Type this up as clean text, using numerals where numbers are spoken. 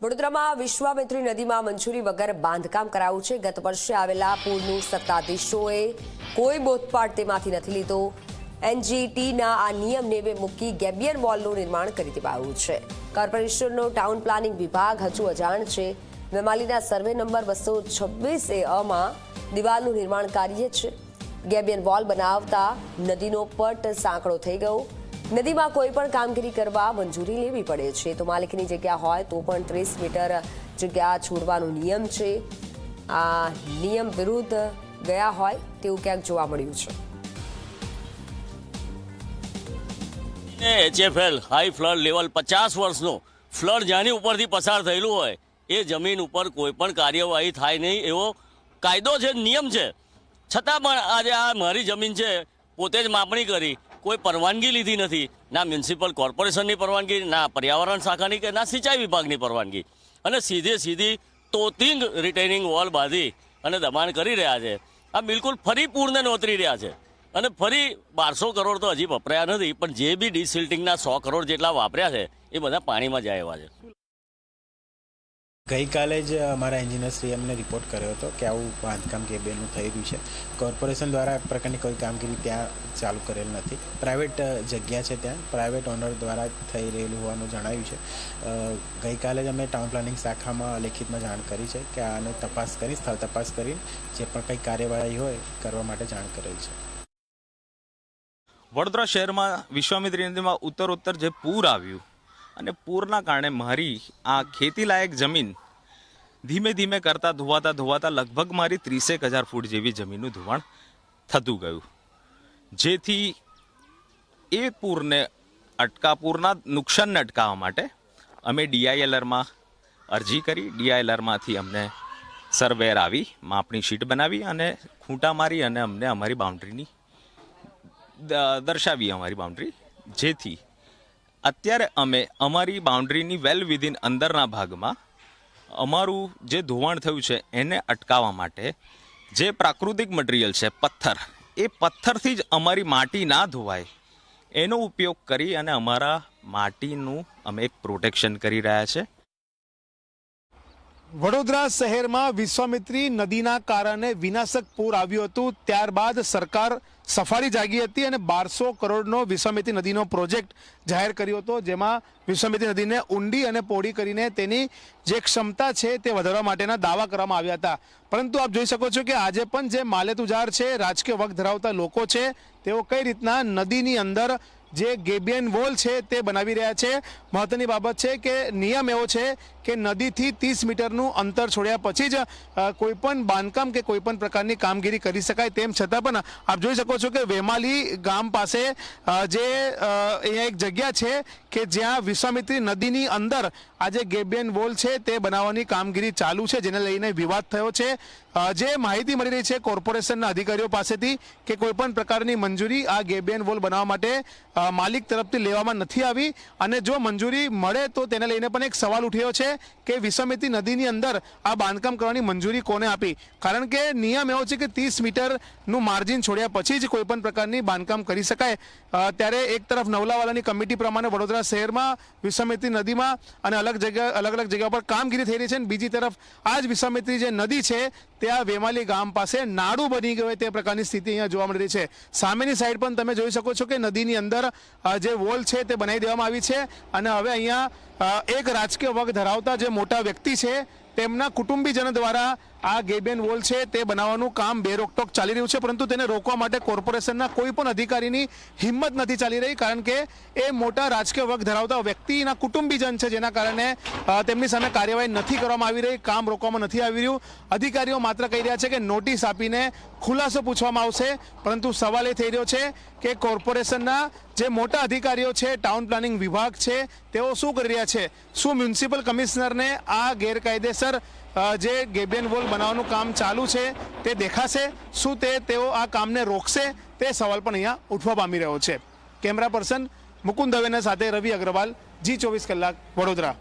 વડોદરામાં વિશ્વામિત્રી નદીમાં મંજૂરી વગર બાંધકામ કરાયું છે। ગત વર્ષે આવેલા પૂરનું સત્તાધીશોએ કોઈ બોધપાઠ તેમાંથી નથી લીધો। એનજીટીના આ નિયમ નેવે મૂકી ગેબિયન વોલનું નિર્માણ કરી દેવાયું છે। કોર્પોરેશનનો ટાઉન પ્લાનિંગ વિભાગ હજુ અજાણ છે। વેમાલીના સર્વે નંબર 226A માં દિવાલનું નિર્માણ કાર્ય છે। ગેબિયન વોલ બનાવતા નદીનો પટ સાંકડો થઈ ગયો। નદીમાં કોઈ પણ કામગીરી કરવા મંજૂરી લેવી પડે છે, તો માલિકની જગ્યા હોય તો પણ 30 મીટર જગ્યા છોડવાનો નિયમ છે। આ નિયમ વિરુદ્ધ ગયા હોય તેવું ક્યાંક જોવા મળ્યું છે। એચએફએલ હાઈ ફ્લડ લેવલ 50 વર્ષનો ફ્લડ જ્યાંની ઉપરથી પસાર થયેલું હોય એ જમીન ઉપર કોઈ પણ કાર્યવાહી થાય નહીં એવો કાયદો છે, નિયમ છે। છતાં પણ આજે આ મારી જમીન છે, પોતે જ માપણી કરી, કોઈ પરવાનગી લીધી નથી, ના મ્યુનિસિપલ કોર્પોરેશનની પરવાનગી, ના પર્યાવરણ શાખાની કે ના સિંચાઈ વિભાગની પરવાનગી, અને સીધી તોતિંગ રિટેનિંગ વોલ બાંધી અને દબાણ કરી રહ્યા છે। આ બિલકુલ ફરી પૂરને નોતરી રહ્યા છે અને ફરી 1200 કરોડ તો હજી વપરાયા નથી, પણ જે બી ડિસિલ્ટિંગના 100 કરોડ જેટલા વાપર્યા છે એ બધા પાણીમાં જાય એવા છે। ગઈકાલે જ અમારા એન્જિનિયરશ્રીએ અમને રિપોર્ટ કર્યો હતો કે આવું બાંધકામ ગેબિયનનું થઈ રહ્યું છે। કોર્પોરેશન દ્વારા આ પ્રકારની કોઈ કામગીરી ત્યાં ચાલુ કરેલ નથી। પ્રાઇવેટ જગ્યા છે, ત્યાં પ્રાઇવેટ ઓનર દ્વારા થઈ રહેલું હોવાનું જણાવ્યું છે। ગઈકાલે જ અમે ટાઉન પ્લાનિંગ શાખામાં લેખિતમાં જાણ કરી છે કે આને તપાસ કરી, સ્થળ તપાસ કરી જે પણ કંઈ કાર્યવાહી હોય કરવા માટે જાણ કરેલ છે। વડોદરા શહેરમાં વિશ્વામિત્રી નદીમાં ઉત્તરોત્તર જે પૂર આવ્યું અને પૂરના કારણે મારી આ ખેતીલાયક જમીન ધીમે ધીમે કરતાં ધોવાતા લગભગ મારી 30,000 ફૂટ જેવી જમીનનું ધોવાણ થતું ગયું, જેથી એ પૂરના નુકસાનને અટકાવવા માટે અમે DILRમાં અરજી કરી। DILRમાંથી અમને સર્વેયર આવી, માપણી શીટ બનાવી અને ખૂંટા મારી અને અમને અમારી બાઉન્ડ્રીની દર્શાવી અમારી બાઉન્ડ્રી, જેથી અત્યારે અમે અમારી બાઉન્ડ્રીની વેલ વિધિન અંદરના ભાગમાં અમારું જે ધોવાણ થયું છે એને અટકાવવા માટે જે પ્રાકૃતિક મટીરિયલ છે પથ્થર, એ પથ્થરથી જ અમારી માટી ના ધોવાય એનો ઉપયોગ કરી અને અમારા માટીનું અમે એક પ્રોટેક્શન કરી રહ્યા છે। વડોદરા શહેરમાં વિશ્વામિત્રી નદીના કારણે વિનાશક પૂર આવ્યું હતું, ત્યારબાદ સરકાર સફાળી જાગી હતી અને 1200 કરોડનો વિશ્વામિત્રી નદીનો પ્રોજેક્ટ જાહેર કર્યો હતો, જેમાં વિશ્વામિત્રી નદીને ઊંડી અને પહોળી કરીને તેની જે ક્ષમતા છે તે વધારવા માટેના દાવા કરવામાં આવ્યા હતા। પરંતુ આપ જોઈ શકો છો કે આજે પણ જે માલેતુજાર છે, રાજકીય વગ ધરાવતા લોકો છે, તેઓ કઈ રીતના નદીની અંદર જે ગેબિયન વોલ છે તે બનાવી રહ્યા છે। મહત્વની બાબત છે કે નિયમ એવો છે કે નદીથી 30 મીટરનું અંતર છોડ્યા પછી જ કોઈપણ બાંધકામ કે કોઈપણ પ્રકારની કામગીરી કરી શકાય। તેમ છતાં પણ આપ જોઈ શકો છો કે વેમાલી ગામ પાસે જે અહીંયા એક જગ્યા છે કે જ્યાં વિશ્વામિત્રી નદીની અંદર આજે ગેબિયન વોલ છે તે બનાવવાની કામગીરી ચાલુ છે, જેને લઈને વિવાદ થયો છે। જે માહિતી મળી રહી છે કોર્પોરેશનના અધિકારીઓ પાસેથી કે કોઈપણ પ્રકારની મંજૂરી આ ગેબિયન વોલ બનાવવા માટે માલિક તરફથી લેવામાં નથી આવી, અને જો મંજૂરી મળે તો તેને લઈને પણ એક સવાલ ઉઠ્યો છે કે વિશ્વામિત્રી નદીની અંદર આ બાંધકામ કરવાની મંજૂરી કોને આપી? કારણ કે નિયમ એવો છે કે 30 મીટરનું માર્જિન છોડ્યા પછી જ કોઈપણ પ્રકારની બાંધકામ કરી શકાય। ત્યારે એક તરફ નવલાવાલાની કમિટી પ્રમાણે વડોદરા શહેરમાં વિશ્વામિત્રી નદીમાં અને અલગ અલગ જગ્યા પર કામગીરી થઈ રહી છે, અને બીજી તરફ આ જ વિશ્વામિત્રી જે નદી છે ત્યાં વેમાલી ગામ પાસે નાડું બની ગયું તે પ્રકારની સ્થિતિ અહીંયા જોવા મળી રહી છે। સામેની સાઈડ પણ તમે જોઈ શકો છો કે નદીની અંદર જે વોલ છે તે બનાવી દેવામાં આવી છે, અને હવે અહીંયા એક રાજકીય વગ ધરાવતા જે મોટા વ્યક્તિ છે તેમના કુટુંબીજનો દ્વારા આ ગેબિયન વોલ છે તે બનાવવાનું કામ બેરોકટોક ચાલી રહ્યું છે, પરંતુ તેને રોકવા માટે કોર્પોરેશનના કોઈ પણ અધિકારીની હિંમત નથી ચાલી રહી, કારણ કે એ મોટા રાજકીય વર્ગ ધરાવતા વ્યક્તિના કુટુંબીજન છે, જેના કારણે તેમની સામે કાર્યવાહી નથી કરવામાં આવી રહી, કામ રોકવામાં નથી આવી રહ્યું। અધિકારીઓ માત્ર કહી રહ્યા છે કે નોટિસ આપીને ખુલાસો પૂછવામાં આવશે, પરંતુ સવાલ એ થઈ રહ્યો છે કે કોર્પોરેશનના જે મોટા અધિકારીઓ છે, ટાઉન પ્લાનિંગ વિભાગ છે, તેઓ શું કરી રહ્યા છે? શું મ્યુનિસિપલ કમિશનરને આ ગેરકાયદેસર જે ગેબિયન વોલ બનાવવાનું કામ ચાલુ છે તે દેખાશે? શું તેઓ આ કામને રોકશે? તે સવાલ પણ અહીંયા ઉઠવા પામી રહ્યો છે। કેમેરા પર્સન મુકુંદ દવેના સાથે રવિ અગ્રવાલ, G24 કલાક, વડોદરા।